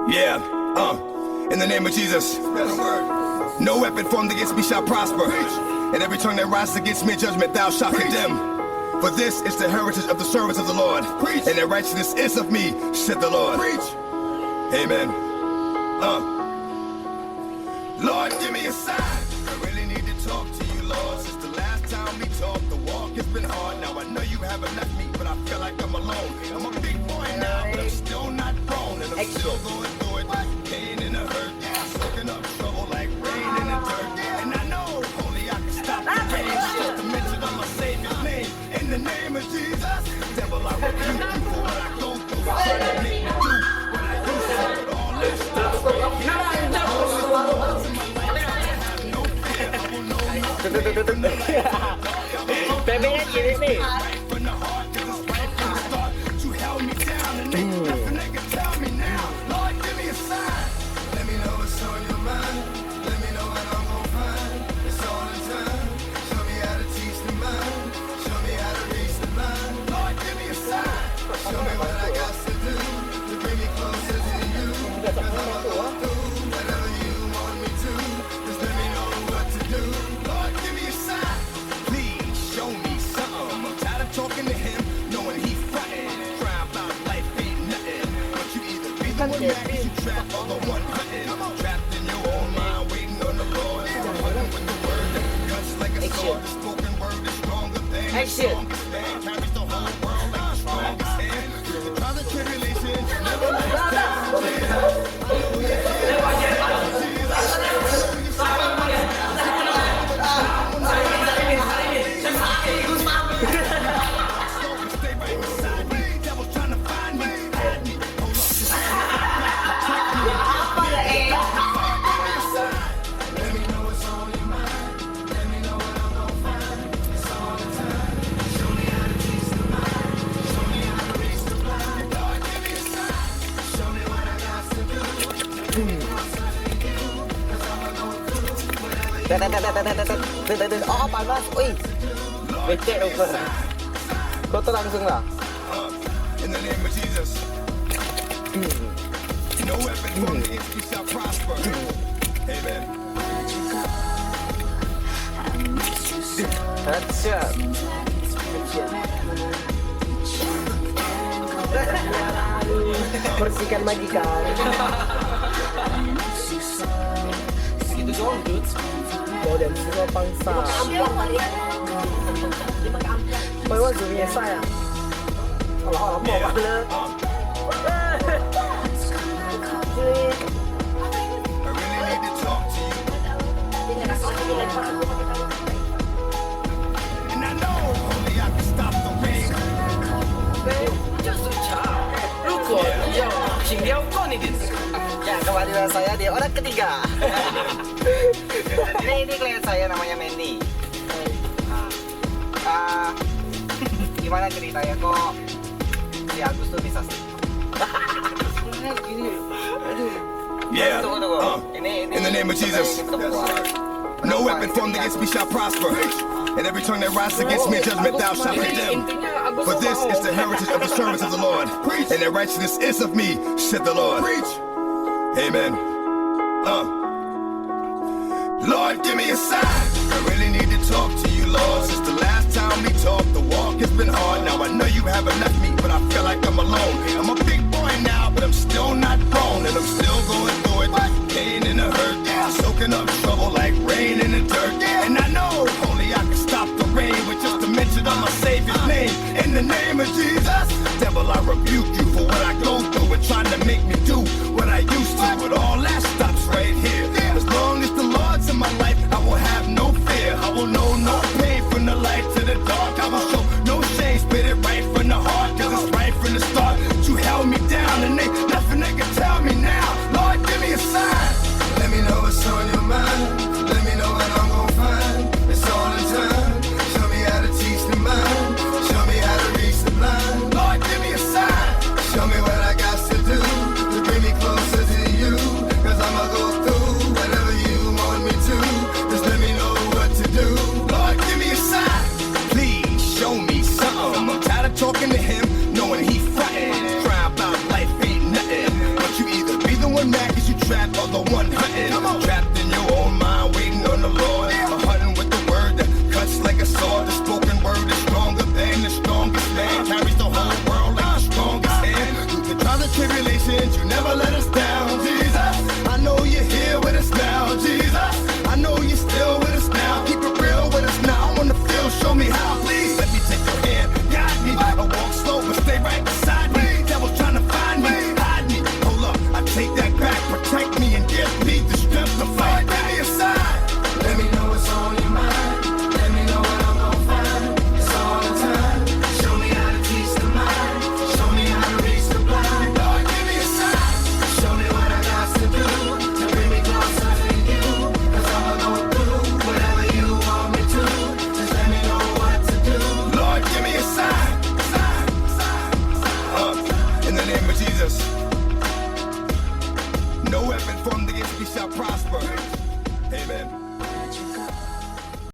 Yeah, in the name of Jesus. No weapon formed against me shall prosper. And every tongue that rises against me in judgment thou shalt condemn. For this is the heritage of the servants of the Lord. And their righteousness is of me, said the Lord. Amen. Lord, give me a sign. I really need to talk to you, Lord. Since the last time we talked, the walk has been hard. Now I know you haven't left me, but I feel like I'm alone. I'm a big boy now, but I'm still not grown. And I'm still going through it. Pain and the hurt. Soaking up trouble like rain in the dirt. And I know only I can stop the pain. Just to mention of my Savior's name. In the name of Jesus. Devil, I rebuke you for what I go through. Trying to make me do what I used to. But all this stuff. Bebek aja ini. Action. Oh, panas. Wih. Becek over. Kotor langsung lah. In the name of Jesus. No weapon formed against me shall prosper. Amen. Headshot. Bersihkan majikan. Segitu doang, dude. Mau dan semua bangsa. Bởi vì dùng nhẹ sai à? Họ lắm bỏ bạn lên. Ya, kembali dengan saya di orang ketiga. ini klien saya namanya Mandy. Gimana ceritanya kok si Agus tuh bisa Yeah. In the name of Jesus. No weapon formed against me shall prosper. And every tongue that rises against me in judgment thou shalt condemn. For this is the heritage of the servants of the Lord. And their righteousness is of me, said the Lord. Amen. Lord, give me a sign. I really need to talk to you, Lord. Since the last time we talked, the walk has been hard. Now I know you haven't left me, but I feel like I'm alone. I'm a big boy now, but I'm still not grown. And I'm still going through it. Pain and the hurt. Soaking up trouble like rain in the dirt. And I know only I can stop the rain with just a mention of my Savior's name. In the name of Jesus. Devil, I rebuke you for what I go through and trying to make me do what I used to. But all that stops right here. As long as the Lord's in my life, I will have no fear. I will know no pain from the light to the dark. I will show no shame, spit it right from the heart. Cause it's right from the start. You held me down and ain't nothing they can tell me now. Lord, give me a sign. Let me know what's on your mind. Let me know what I'm gonna find. It's all in time. Show me how to teach the mind. Show me how to reach the blind. Lord, give me a sign. Show me what I got to do to bring me closer to you. Cause I'ma go through whatever you want me to. Just let me know what to do. Lord, give me a sign. Please show me something. I'm tired of talking to him, knowing he frontin'. Crying about life ain't nothing. trials and tribulations, you never let us down.